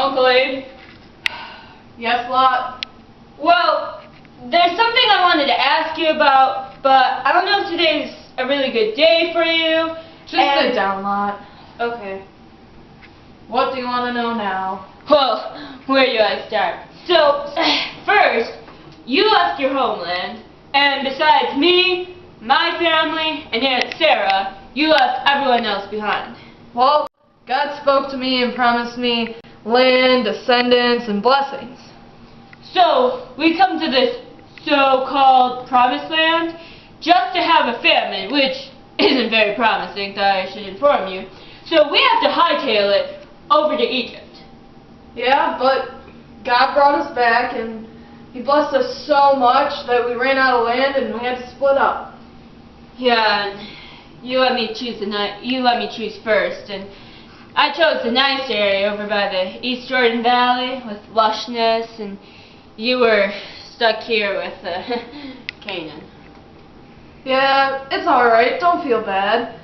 Uncle Abe? Yes, Lot? Well, there's something I wanted to ask you about, but I don't know if today's a really good day for you. Just sit down, Lot. Okay. What do you want to know now? Well, where do I start? So, first, you left your homeland, and besides me, my family, and Aunt Sarah, you left everyone else behind. Well, God spoke to me and promised me land, descendants, and blessings. So, we come to this so-called promised land just to have a famine, which isn't very promising, I should inform you. So we have to hightail it over to Egypt. Yeah, but God brought us back, and He blessed us so much that we ran out of land and we had to split up. Yeah, and you let me choose first, and I chose the nice area over by the East Jordan Valley with lushness, and you were stuck here with Canaan. Yeah, it's alright, don't feel bad.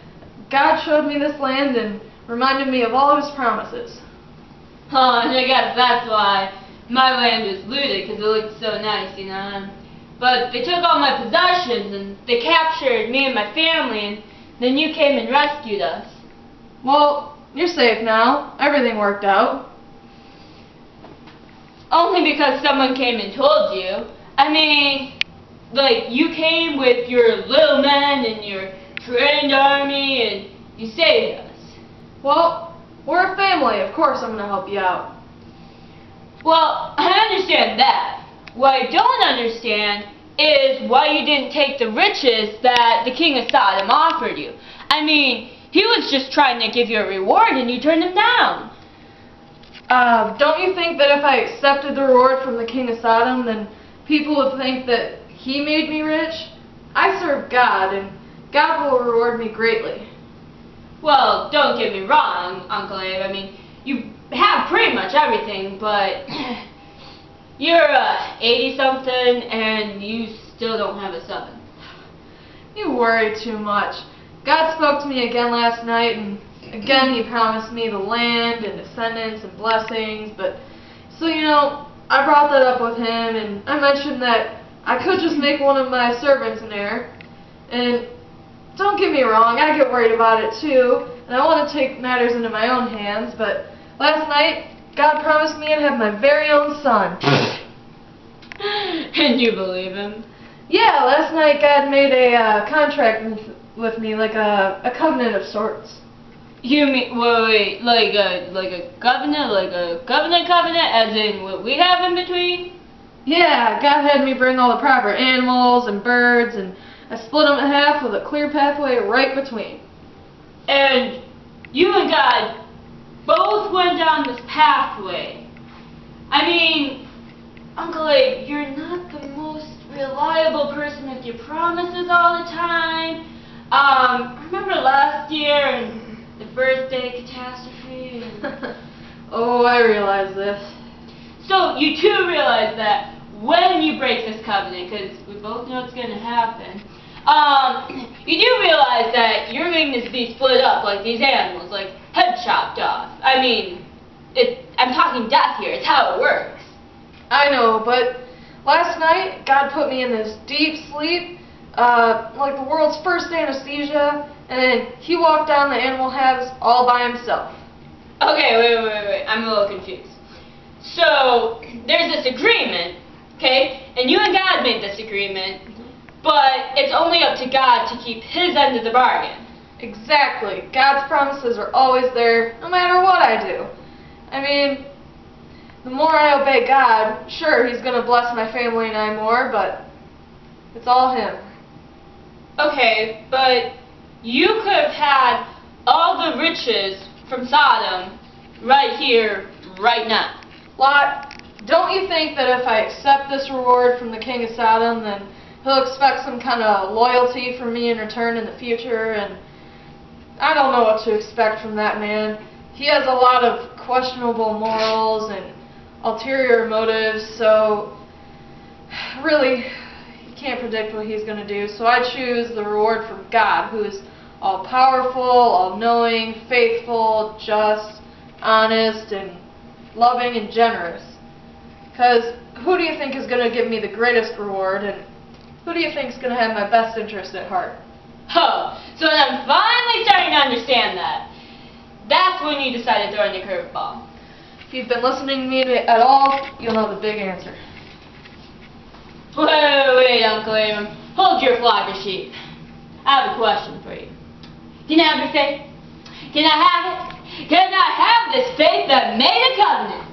God showed me this land and reminded me of all of His promises. Oh, and I guess that's why my land was looted, because it looked so nice, you know. But they took all my possessions, and they captured me and my family, and then you came and rescued us. Well, you're safe now. Everything worked out. Only because someone came and told you. I mean, like, you came with your little men and your trained army, and you saved us. Well, we're a family. Of course I'm going to help you out. Well, I understand that. What I don't understand is why you didn't take the riches that the king of Sodom offered you. I mean, he was just trying to give you a reward and you turned him down. Don't you think that if I accepted the reward from the king of Sodom, then people would think that he made me rich? I serve God, and God will reward me greatly. Well, don't get me wrong, Uncle Abe. I mean, you have pretty much everything, but you're 80-something and you still don't have a son. You worry too much. God spoke to me again last night, and again He promised me the land and descendants and blessings, but, so you know, I brought that up with Him, and I mentioned that I could just make one of my servants an heir, and don't get me wrong, I get worried about it too, and I want to take matters into my own hands, but last night, God promised me I'd have my very own son. And you believe Him? Yeah, last night God made a contract with me, like a covenant of sorts. You mean, wait, like a covenant, as in what we have in between? Yeah, God had me bring all the proper animals and birds, and I split them in half with a clear pathway right between. And you and God both went down this pathway. I mean, Uncle Abe, you're not the most reliable person with your promises all the time. Remember last year and the birthday catastrophe? Oh, I realize this. So you too realize that when you break this covenant, because we both know it's going to happen, you do realize that you're going to be split up like these animals, like head chopped off. I mean, I'm talking death here. It's how it works. I know, but last night God put me in this deep sleep, like the world's first anesthesia, and then He walked down the animal halves all by Himself. Okay, wait. I'm a little confused. So, there's this agreement, okay? And you and God made this agreement, but it's only up to God to keep His end of the bargain. Exactly. God's promises are always there, no matter what I do. I mean, the more I obey God, sure, He's going to bless my family and I more, but it's all Him. Okay, but you could have had all the riches from Sodom right here, right now. Lot, don't you think that if I accept this reward from the king of Sodom, then he'll expect some kind of loyalty from me in return in the future? And I don't know what to expect from that man. He has a lot of questionable morals and ulterior motives, so really, you can't predict what he's going to do. So I choose the reward from God, who is all-powerful, all-knowing, faithful, just, honest, and loving, and generous. Because who do you think is going to give me the greatest reward, and who do you think is going to have my best interest at heart? Oh, so when I'm finally starting to understand that, that's when you decided to throw in the curveball. If you've been listening to me at all, you'll know the big answer. Wait, Uncle Abram. Hold your flock of sheep. I have a question for you. Can I have your faith? Can I have it? Can I have this faith that made a covenant?